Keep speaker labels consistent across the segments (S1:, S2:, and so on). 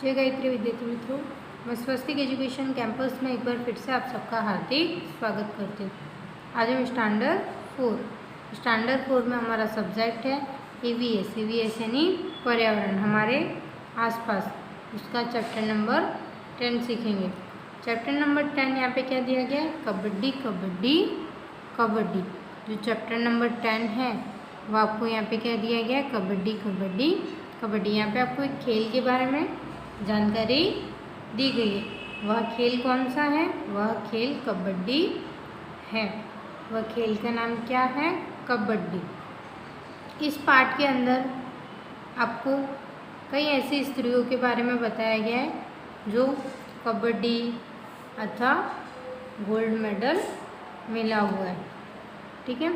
S1: जय गायत्री विद्यार्थी मित्रों, मैं स्वस्तिक एजुकेशन कैंपस में एक बार फिर से आप सबका हार्दिक स्वागत करती हूँ। आज हम स्टैंडर्ड फोर में हमारा सब्जेक्ट है ईवीएस यानी पर्यावरण, हमारे आसपास। उसका चैप्टर नंबर 10 सीखेंगे। चैप्टर नंबर 10 यहाँ पे क्या दिया गया है? कबड्डी कबड्डी कबड्डी। जो चैप्टर नंबर 10 है वो आपको यहाँ पे क्या दिया गया है? कबड्डी कबड्डी कबड्डी। यहाँ पे आपको एक खेल के बारे में जानकारी दी गई है। वह खेल कौन सा है? वह खेल कबड्डी है। वह खेल का नाम क्या है? कबड्डी। इस पाठ के अंदर आपको कई ऐसी स्त्रियों के बारे में बताया गया है जो कबड्डी अथवा गोल्ड मेडल मिला हुआ है। ठीक है,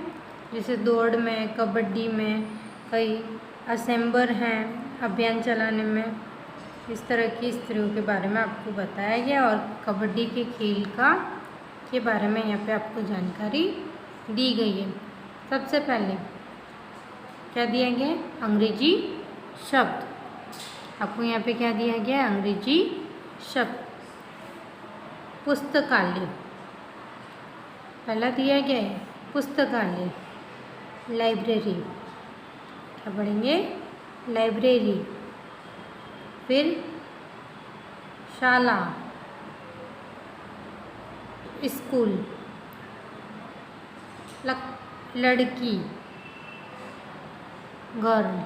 S1: जैसे दौड़ में, कबड्डी में कई असेंबर हैं अभियान चलाने में। इस तरह की स्त्रियों के बारे में आपको बताया गया और कबड्डी के खेल के बारे में यहाँ पे आपको जानकारी दी गई है। सबसे पहले क्या दिया गया है? अंग्रेजी शब्द। आपको यहाँ पे क्या दिया गया है? अंग्रेजी शब्द। पुस्तकालय पहला दिया गया है, पुस्तकालय। लाइब्रेरी, क्या पढ़ेंगे? लाइब्रेरी। फिर शाला, स्कूल। लड़की, गर्ल।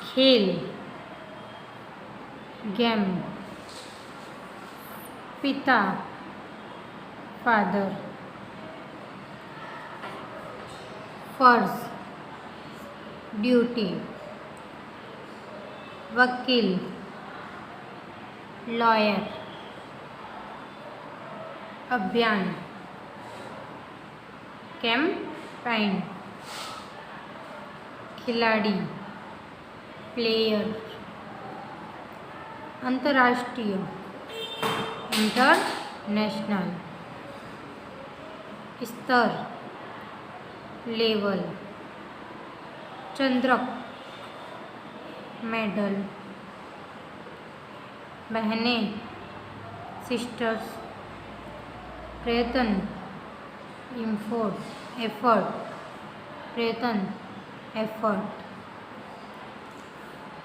S1: खेल, गेम। पिता, फादर। फर्ज, ड्यूटी। वकील, लॉयर। अभियान, कैंपेन। खिलाड़ी, प्लेयर। अंतर्राष्ट्रीय, इंटरनेशनल। स्तर, लेवल। चंद्रक, मेडल। बहनें, सिस्टर्स। प्रयत्न, एफर्ट। प्रयत्न, एफर्ट।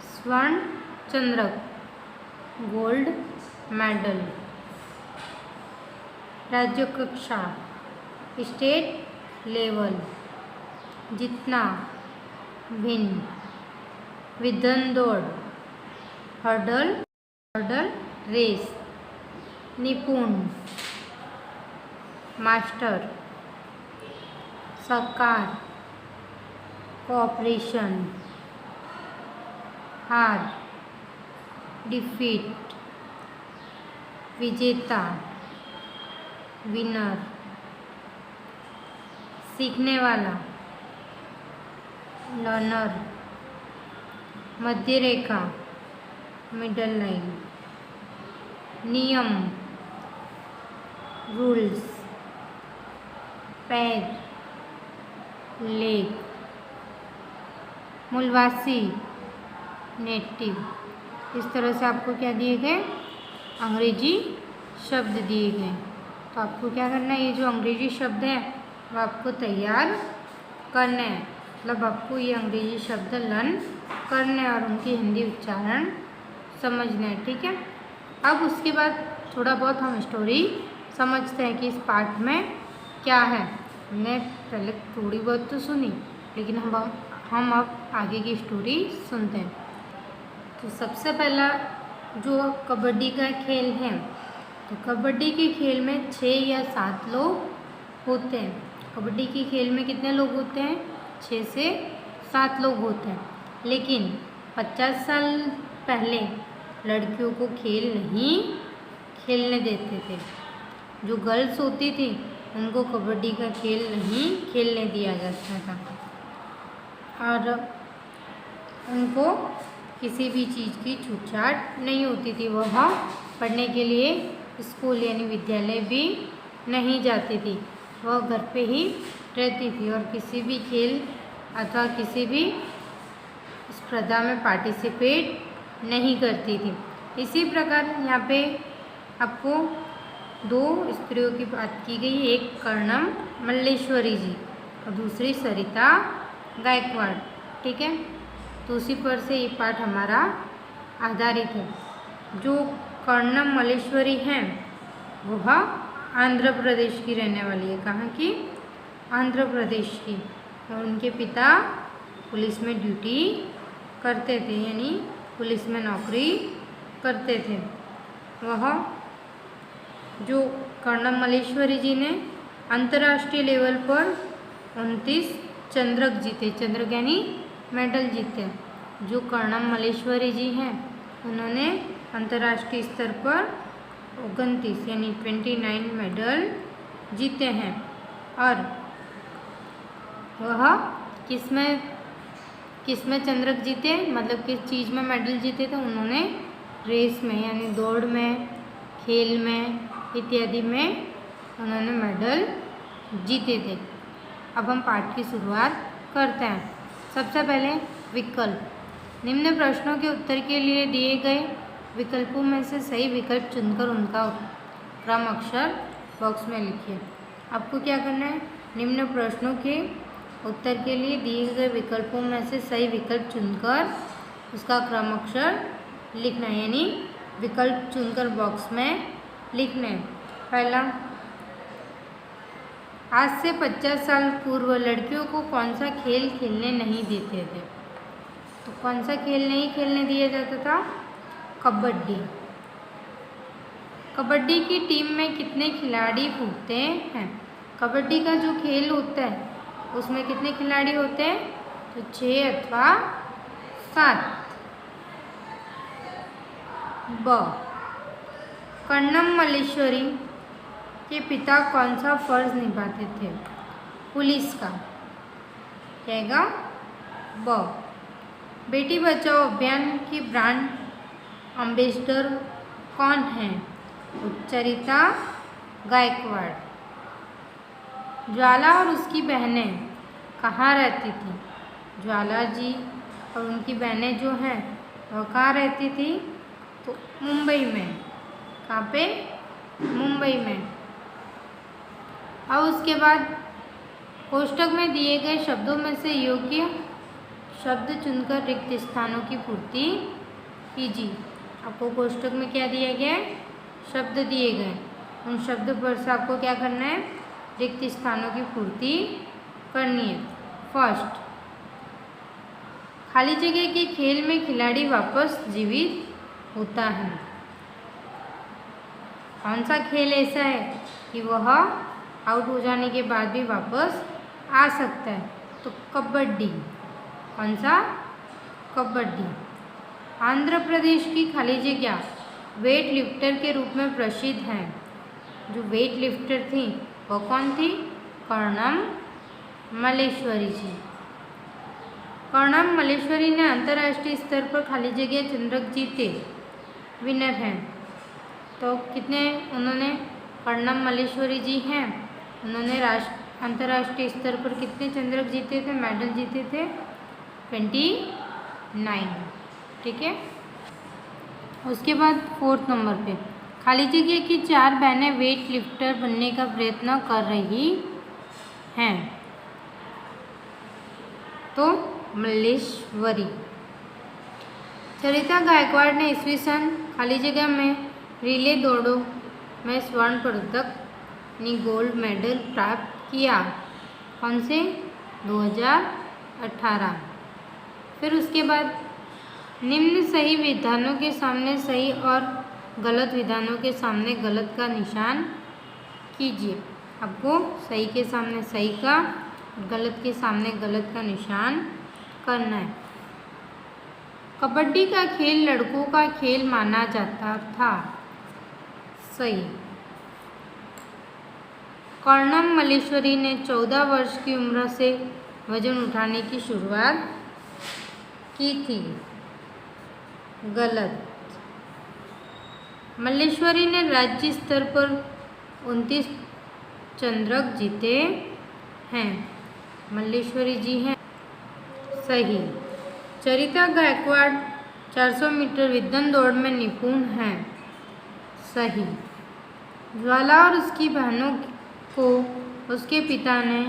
S1: स्वर्ण चंद्रक, गोल्ड मेडल। राज्य कक्षा, स्टेट लेवल। जितना, भिन्न। विधन दौड़, हर्डल रेस। निपुण, मास्टर। सहकार, कोऑपरेशन। हार, डिफीट। विजेता, विनर। सीखने वाला, लर्नर। मध्य रेखा, मिडल लाइन। नियम, रूल्स। पैर, लेग। मूलवासी, नेटिव। इस तरह से आपको क्या दिए गए? अंग्रेजी शब्द दिए गए। तो आपको क्या करना है? ये जो अंग्रेजी शब्द हैं वो आपको तैयार करने हैं। मतलब आपको ये अंग्रेजी शब्द लर्न करने और उनकी हिंदी उच्चारण समझना है। ठीक है, अब उसके बाद थोड़ा बहुत हम स्टोरी समझते हैं कि इस पाठ में क्या है। हमने पहले थोड़ी बहुत तो सुनी, लेकिन हम अब आगे की स्टोरी सुनते हैं। तो सबसे पहला जो कबड्डी का खेल है, तो कबड्डी के खेल में 6 या 7 लोग होते हैं। कबड्डी के खेल में कितने लोग होते हैं? 6 से 7 लोग होते हैं। लेकिन 50 साल पहले लड़कियों को खेल नहीं खेलने देते थे। जो गर्ल्स होती थी उनको कबड्डी का खेल नहीं खेलने दिया जाता था और उनको किसी भी चीज़ की छूटछाट नहीं होती थी। वह पढ़ने के लिए स्कूल यानी विद्यालय भी नहीं जाती थी, वह घर पे ही रहती थी और किसी भी खेल अथवा किसी भी स्पर्धा में पार्टिसिपेट नहीं करती थी। इसी प्रकार यहाँ पे आपको दो स्त्रियों की बात की गई, एक कर्णम मल्लेश्वरी जी और दूसरी सरिता गायकवाड़। ठीक है, तो उसी पर से ये पाठ हमारा आधारित है। जो कर्णम मल्लेश्वरी हैं वह आंध्र प्रदेश की रहने वाली है। कहाँ की? आंध्र प्रदेश की। और उनके पिता पुलिस में ड्यूटी करते थे, यानी पुलिस में नौकरी करते थे। वह जो कर्णम मल्लेश्वरी जी ने अंतर्राष्ट्रीय लेवल पर 29 चंद्रक जीते, चंद्रक यानी मेडल जीते। जो कर्णम मल्लेश्वरी जी हैं उन्होंने अंतर्राष्ट्रीय स्तर पर 29 यानी 29 मेडल जीते हैं। और वह किसमें चंद्रक जीते, मतलब किस चीज़ में मेडल जीते थे? उन्होंने रेस में यानी दौड़ में, खेल में इत्यादि में उन्होंने मेडल जीते थे। अब हम पाठ की शुरुआत करते हैं। सबसे पहले विकल्प। निम्न प्रश्नों के उत्तर के लिए दिए गए विकल्पों में से सही विकल्प चुनकर उनका क्रम अक्षर बॉक्स में लिखिए। आपको क्या करना है? निम्न प्रश्नों के उत्तर के लिए दिए गए विकल्पों में से सही विकल्प चुनकर उसका क्रम अक्षर लिखना है, यानी विकल्प चुनकर बॉक्स में लिखना है। पहला, आज से 50 साल पूर्व लड़कियों को कौन सा खेल खेलने नहीं देते थे? तो कौन सा खेल नहीं खेलने दिया जाता था? कबड्डी। कबड्डी की टीम में कितने खिलाड़ी होते हैं? कबड्डी का जो खेल होता है उसमें कितने खिलाड़ी होते हैं? तो 6 अथवा 7। ब, कर्णम मल्लेश्वरी के पिता कौन सा फर्ज निभाते थे? पुलिस का। कहेगा ब, बेटी बचाओ अभियान की ब्रांड एम्बेसडर कौन है? चरिता गायकवाड़। ज्वाला और उसकी बहनें कहाँ रहती थी? ज्वाला जी और उनकी बहनें जो हैं वह कहाँ रहती थी? तो मुंबई में। कहाँ पे? मुंबई में। और उसके बाद कोष्टक में दिए गए शब्दों में से योग्य शब्द चुनकर रिक्त स्थानों की पूर्ति कीजिए। आपको कोष्टक में क्या दिया गया है? शब्द दिए गए। उन शब्द पर से आपको क्या करना है? रिक्त स्थानों की पूर्ति करनी है। फर्स्ट, खाली जगह के खेल में खिलाड़ी वापस जीवित होता है। कौन सा खेल ऐसा है कि वह आउट हो जाने के बाद भी वापस आ सकता है? तो कबड्डी। कौन सा? कबड्डी। आंध्र प्रदेश की खाली जगह वेट लिफ्टर के रूप में प्रसिद्ध है। जो वेट लिफ्टर थी वह कौन थी? कर्णम मल्लेश्वरी जी। कर्णम मल्लेश्वरी ने अंतर्राष्ट्रीय स्तर पर खाली जगह चंद्रक जीते, विनर हैं। तो कितने उन्होंने? कर्णम मल्लेश्वरी जी हैं, उन्होंने अंतर्राष्ट्रीय स्तर पर कितने चंद्रक जीते थे, मेडल जीते थे? 29। ठीक है। उसके बाद 4th नंबर पे खाली जगह की 4 बहनें वेट लिफ्टर बनने का प्रयत्न कर रही हैं। तो मल्लेश्वरी। चरिता गायकवाड़ ने ईस्वी सन खाली जगह में रिले दौड़ों में स्वर्ण पदक यानी गोल्ड मेडल प्राप्त किया। कौन से? 2018। फिर उसके बाद निम्न सही विधानों के सामने सही और गलत विधानों के सामने गलत का निशान कीजिए। आपको सही के सामने सही का, गलत के सामने गलत का निशान करना है। कबड्डी का खेल लड़कों का खेल माना जाता था। सही। कर्णम मल्लेश्वरी ने 14 वर्ष की उम्र से वजन उठाने की शुरुआत की थी। गलत। मल्लेश्वरी ने राज्य स्तर पर 29 चंद्रक जीते हैं। मल्लेश्वरी जी हैं। सही। चरिता गायकवाड़ 400 मीटर विद्वन दौड़ में निपुण हैं। सही। ज्वाला और उसकी बहनों को उसके पिता ने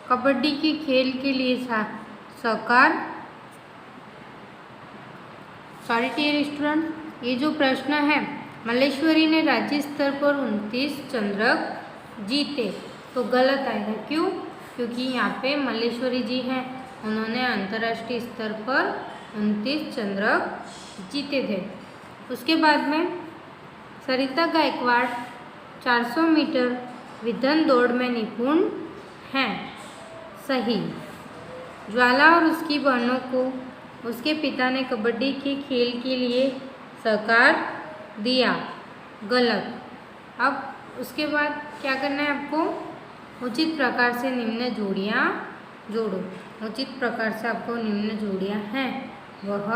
S1: कबड्डी के खेल के लिए सहकार। सॉरी डियर स्टूडेंट, ये जो प्रश्न है, मल्लेश्वरी ने राज्य स्तर पर 29 चंद्रक जीते, तो गलत आएगा। क्यों? क्योंकि यहाँ पे मल्लेश्वरी जी हैं, उन्होंने अंतर्राष्ट्रीय स्तर पर 29 चंद्रक जीते थे। उसके बाद में सरिता गायकवाड़ 400 मीटर विद्वन दौड़ में निपुण हैं। सही। ज्वाला और उसकी बहनों को उसके पिता ने कबड्डी के खेल के लिए सहकार दिया। गलत। अब उसके बाद क्या करना है आपको? उचित प्रकार से निम्न जोड़ियाँ जोड़ो। उचित प्रकार से आपको निम्न जोड़ियाँ हैं वह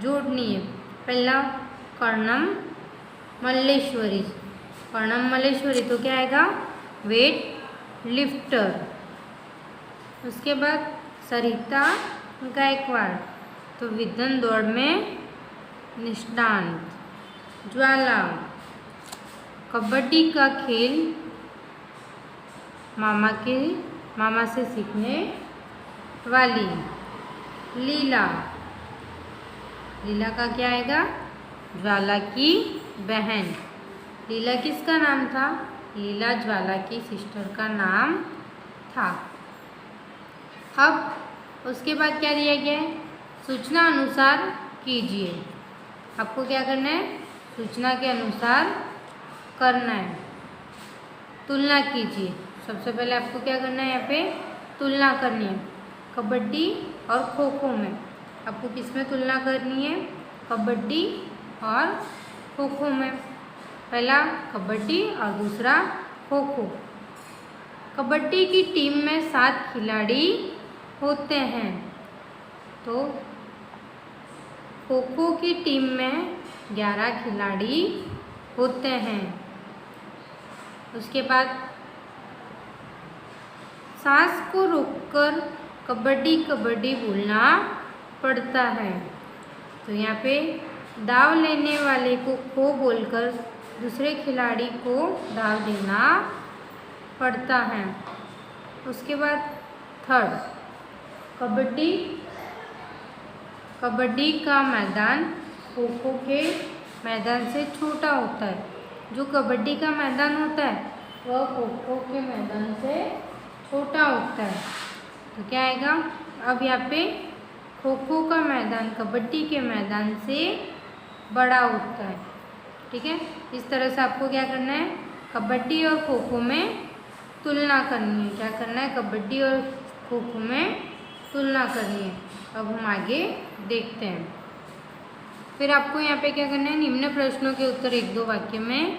S1: जोड़नी है। पहला कर्णम मल्लेश्वरी। कर्णम मल्लेश्वरी तो क्या आएगा? Weight lifter. उसके बाद सरिता गायकवाड़ तो विद्वन दौड़ में निष्णात। ज्वाला कबड्डी का खेल मामा से सीखने वाली। लीला का क्या आएगा? ज्वाला की बहन। लीला किसका नाम था? लीला ज्वाला की सिस्टर का नाम था। अब उसके बाद क्या दिया गया है? सूचना अनुसार कीजिए। आपको क्या करना है? सूचना के अनुसार करना है। तुलना कीजिए। सबसे पहले आपको क्या करना है? यहाँ पे तुलना करनी है कबड्डी और खो खो में। आपको किस में तुलना करनी है? कबड्डी और खो खो में। पहला कबड्डी और दूसरा खो खो। कबड्डी की टीम में 7 खिलाड़ी होते हैं, तो खो खो की टीम में 11 खिलाड़ी होते हैं। उसके बाद सांस को रोककर कबड्डी कबड्डी बोलना पड़ता है। तो यहाँ पे दाव लेने वाले को खो बोलकर दूसरे खिलाड़ी को दाव देना पड़ता है। उसके बाद थर्ड कबड्डी का मैदान खो खो के मैदान से छोटा होता है। जो कबड्डी का मैदान होता है वह खो खो के मैदान से छोटा होता है। तो क्या आएगा? अब यहाँ पे खो खो का मैदान कबड्डी के मैदान से बड़ा होता है। ठीक है, इस तरह से आपको क्या करना है? कबड्डी और खो खो में तुलना करनी है। क्या करना है? कबड्डी और खो खो में तुलना करनी है। अब हम आगे देखते हैं। फिर आपको यहाँ पे क्या करना है? निम्न प्रश्नों के उत्तर 1-2 वाक्य में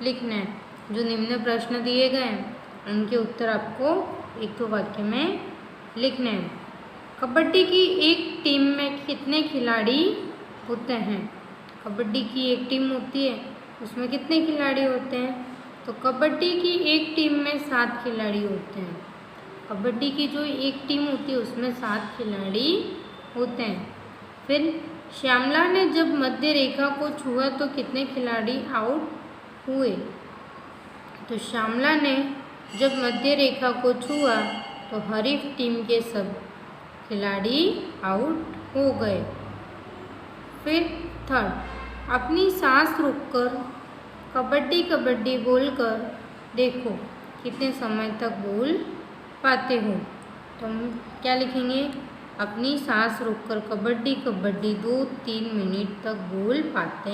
S1: लिखना है। जो निम्न प्रश्न दिए गए हैं उनके उत्तर आपको 1-2 वाक्य में लिखने हैं। कबड्डी की एक टीम में कितने खिलाड़ी होते हैं? कबड्डी की एक टीम होती है, उसमें कितने खिलाड़ी होते हैं? तो कबड्डी की एक टीम में 7 खिलाड़ी होते हैं। कबड्डी की जो एक टीम होती है उसमें 7 खिलाड़ी होते हैं। फिर श्यामला ने जब मध्य रेखा को छुआ तो कितने खिलाड़ी आउट हुए? तो श्यामला ने जब मध्य रेखा को छुआ तो हरीफ टीम के सब खिलाड़ी आउट हो गए। फिर थर्ड, अपनी सांस रोककर कबड्डी कबड्डी बोलकर देखो कितने समय तक बोल पाते हो। तो हम क्या लिखेंगे? अपनी सांस रोककर कबड्डी कबड्डी 2-3 मिनट तक बोल पाते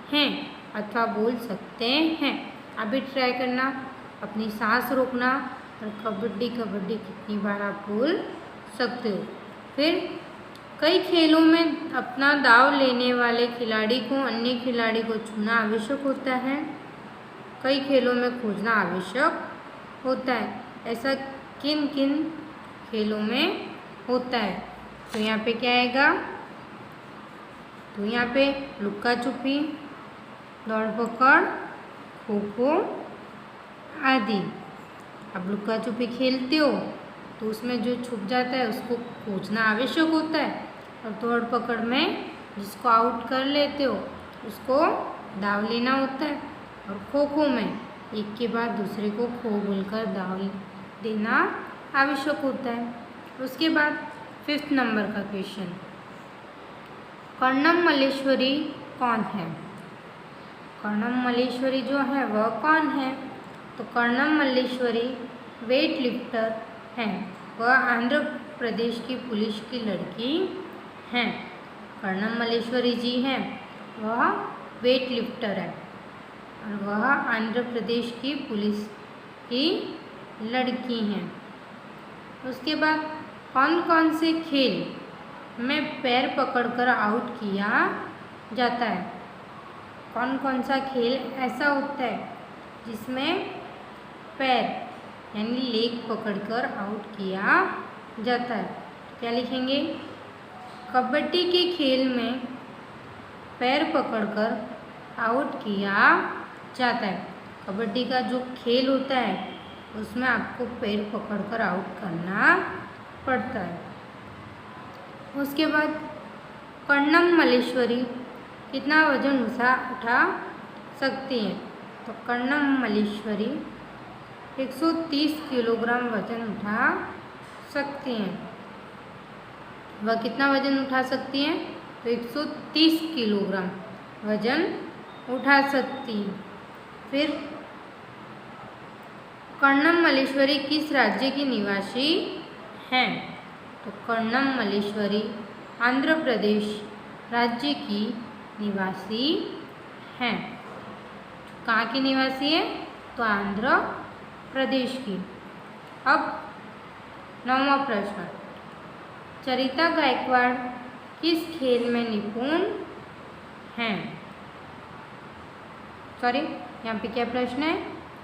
S1: हैं अथवा बोल सकते हैं। अभी ट्राई करना, अपनी सांस रोकना और कबड्डी कबड्डी कितनी बार आप बोल सकते हो। फिर कई खेलों में अपना दाव लेने वाले खिलाड़ी को अन्य खिलाड़ी को छूना आवश्यक होता है। कई खेलों में खोजना आवश्यक होता है। ऐसा किन किन खेलों में होता है? तो यहाँ पे क्या आएगा? तो यहाँ पे लुक्का छुपी, दौड़ पकड़, खो खो आदि। अब लुक्का छुपी खेलते हो तो उसमें जो छुप जाता है उसको खोजना आवश्यक होता है। और दौड़ पकड़ में जिसको आउट कर लेते हो उसको दाव लेना होता है। और खो खो में एक के बाद दूसरे को खो बोलकर दाव देना आवश्यक होता है। उसके बाद 5th नंबर का क्वेश्चन, कर्णम मल्लेश्वरी कौन है? कर्णम मल्लेश्वरी जो है वह कौन है? तो कर्णम मल्लेश्वरी वेट लिफ्टर हैं। वह आंध्र प्रदेश की पुलिस की लड़की हैं। कर्णम मल्लेश्वरी जी हैं वह वेट लिफ्टर है और वह आंध्र प्रदेश की पुलिस की लड़की हैं। उसके बाद कौन कौन से खेल में पैर पकड़कर आउट किया जाता है? कौन कौन सा खेल ऐसा होता है जिसमें पैर यानी लेग पकड़कर आउट किया जाता है? क्या लिखेंगे? कबड्डी के खेल में पैर पकड़कर आउट किया जाता है। कबड्डी का जो खेल होता है उसमें आपको पैर पकड़कर आउट करना पड़ता है। उसके बाद कर्णम मल्लेश्वरी कितना वजन उठा सकती हैं? तो कर्णम मल्लेश्वरी 130 किलोग्राम वजन उठा सकती हैं। वह कितना वजन उठा सकती हैं? तो 130 किलोग्राम वजन उठा सकती हैं। फिर कर्णम मल्लेश्वरी किस राज्य की निवासी हैं? तो कर्णम मल्लेश्वरी आंध्र प्रदेश राज्य की निवासी हैं। कहाँ की निवासी है? तो आंध्र प्रदेश की। अब 9वां प्रश्न, चरिता गायकवाड़ किस खेल में निपुण हैं? सॉरी, यहाँ पे क्या प्रश्न है?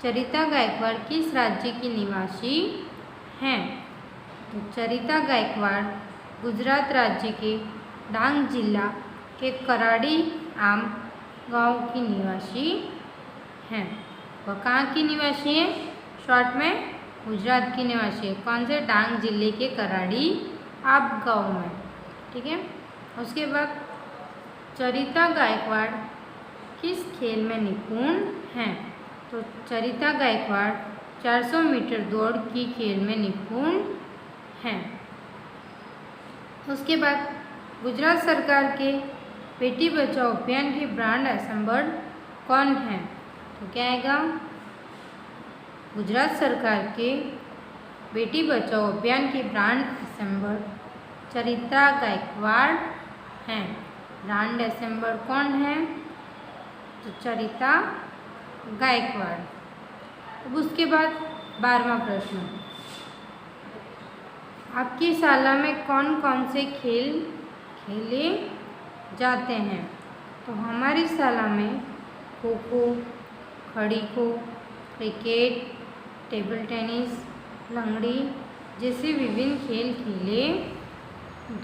S1: चरिता गायकवाड़ किस राज्य की निवासी हैं? तो चरिता गायकवाड़ गुजरात राज्य के डांग जिला के कराड़ी आम गांव की निवासी हैं। वह कहाँ की निवासी है? शॉर्ट में गुजरात की निवासी है। कौन से? डांग जिले के कराड़ी आम गांव में। ठीक है। उसके बाद चरिता गायकवाड़ किस खेल में निपुण हैं? तो चरिता गायकवाड़ 400 मीटर दौड़ की खेल में निपुण हैं। उसके बाद गुजरात सरकार के बेटी बचाओ अभियान के ब्रांड एम्बेसडर कौन हैं? तो क्या आएगा? गुजरात सरकार के बेटी बचाओ अभियान के ब्रांड एम्बेसडर चरिता गायकवाड़ हैं। ब्रांड एम्बेसडर कौन है? तो चरिता गायकवाड़। अब उसके बाद 12वां प्रश्न, आपकी शाला में कौन कौन से खेल खेले जाते हैं? तो हमारी शाला में खो खो, खड़ी खो, क्रिकेट, टेबल टेनिस, लंगड़ी जैसे विभिन्न खेल खेले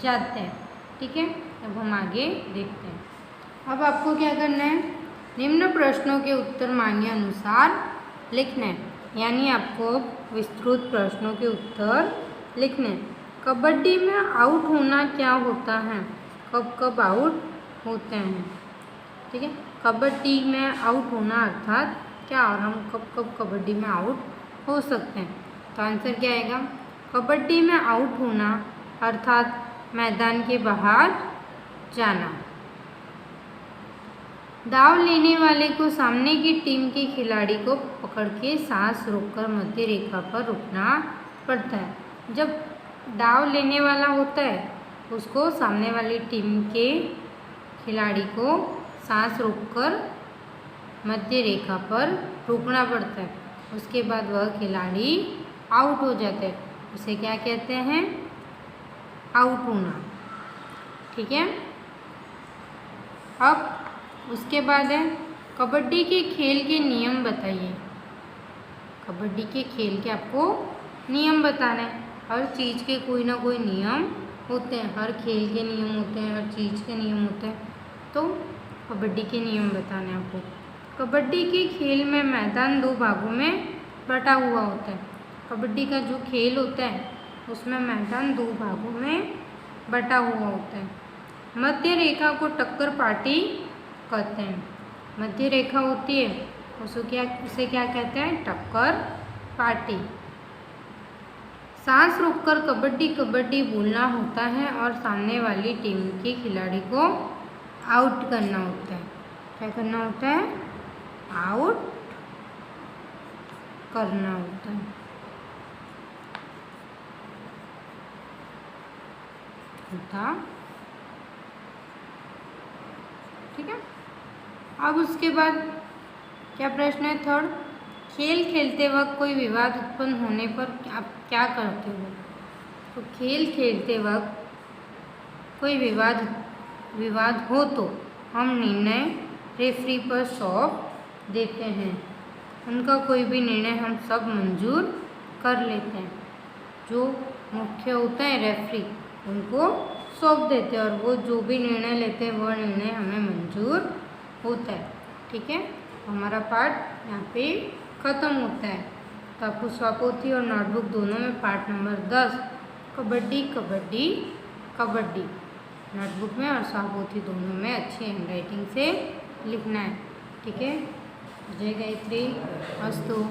S1: जाते हैं। ठीक है। अब हम आगे देखते हैं। अब आपको क्या करना है? निम्न प्रश्नों के उत्तर मान्य अनुसार लिखना है, यानी आपको विस्तृत प्रश्नों के उत्तर लिखने। कबड्डी में आउट होना क्या होता है? कब कब आउट होते हैं? ठीक है। कबड्डी में आउट होना अर्थात क्या, और हम कब कब कबड्डी में आउट हो सकते हैं? तो आंसर क्या आएगा? कबड्डी में आउट होना अर्थात मैदान के बाहर जाना। दाव लेने वाले को सामने की टीम के खिलाड़ी को पकड़ के सांस रोककर मध्य रेखा पर रुकना पड़ता है। जब दाव लेने वाला होता है उसको सामने वाली टीम के खिलाड़ी को सांस रोककर मध्य रेखा पर रुकना पड़ता है। उसके बाद वह खिलाड़ी आउट हो जाता है। उसे क्या कहते हैं? आउट होना। ठीक है। अब उसके बाद है कबड्डी के खेल के नियम बताइए। कबड्डी के खेल के आपको नियम बताना है। हर चीज़ के कोई ना कोई नियम होते हैं, हर खेल के नियम होते हैं, हर चीज़ के नियम होते हैं। तो कबड्डी के नियम बताने हैं आपको। कबड्डी के खेल में मैदान 2 भागों में बटा हुआ होता है। कबड्डी का जो खेल होता है उसमें मैदान 2 भागों में बटा हुआ होता है। मध्य रेखा को टक्कर पार्टी कहते हैं। मध्य रेखा होती है उसे क्या कहते हैं? टक्कर पार्टी। सांस रोककर कबड्डी कबड्डी बोलना होता है और सामने वाली टीम के खिलाड़ी को आउट करना होता है। क्या करना होता है? आउट करना होता है। ठीक है। अब उसके बाद क्या प्रश्न है? थर्ड, खेल खेलते वक्त कोई विवाद उत्पन्न होने पर आप क्या करते हो? तो खेल खेलते वक्त कोई विवाद हो तो हम निर्णय रेफरी पर सौंप देते हैं। उनका कोई भी निर्णय हम सब मंजूर कर लेते हैं। जो मुख्य होता है रेफरी, उनको सौंप देते हैं और वो जो भी निर्णय लेते हैं वह निर्णय हमें मंजूर होता है। ठीक है, हमारा पाठ यहाँ पे ख़त्म होता है। तो आपको स्वापोथी और नोटबुक दोनों में पाठ नंबर 10 कबड्डी कबड्डी कबड्डी नोटबुक में और स्वापोथी दोनों में अच्छी हैंडराइटिंग से लिखना है। ठीक है, जय गायत्री, अस्तु।